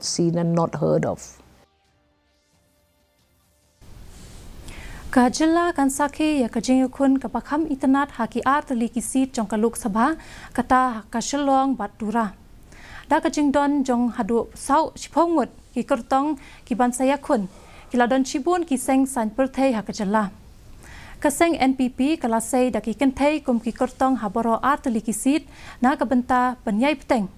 seen and not heard of. Kajala kan sakhi ya kajing kun kapakam internet haki artli kisit jong kaluk sabha kata kaselong batura. Da kajing don jong hadu sau chipongmut ki Kyrtong ki bansaya kun kila don chibun ki Seng san perthei hakajala. Kaseng NPP kala sei da ki kenthei kum ki Kyrtong haboro artli kisit na ka Bynta penyai peteng.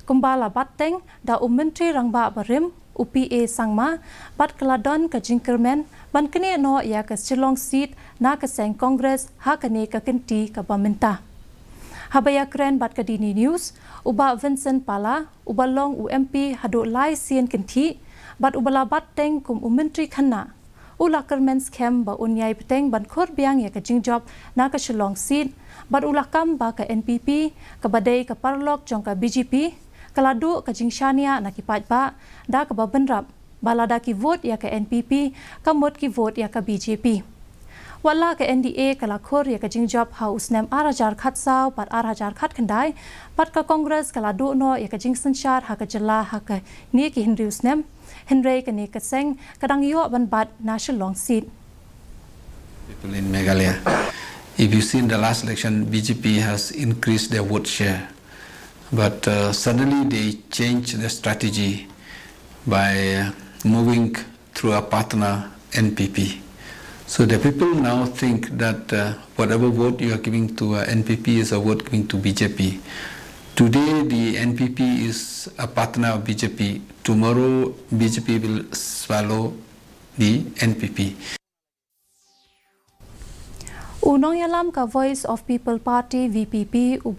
Kumbala bateng da menteri rangba barim UPA sangma bat keladon ke jingkermen ban kene no ya ke silong seat na ke Seng Kongres ha kene ke kenti ke Bynta. Habaya kren bat ke dini news uba Vincent Pala uba long UMP hadu lai sien kenti bat ubala bateng kum menteri khana ula kermen scam ba unyai peteng ban khor biang ya ke jingjob na ke silong seat bat ulakam ba ke NPP ke badai ke parlok jong ke BJP kaladu ke jingshania na kipat ba da ke babenrap balada ki vote ya ke NPP kamot ki vote ya ke BJP wala ke NDA kala khor ya ke jingjob house nem arajar khat saw pat arajar khat khandai pat ka Congress kaladu no ya ke jing sanchar ha ke jala ha ke ni ki hindrius nem Henry ke ni ke Seng kadang yo ban bat national seat people in Meghalaya. If you see in the last election, BJP has increased their vote share. But suddenly they changed their strategy by moving through a partner NPP. So the people now think that whatever vote you are giving to NPP is a vote giving to BJP. Today the NPP is a partner of BJP. Tomorrow BJP will swallow the NPP. Unong yalam ka Voice of People Party VPP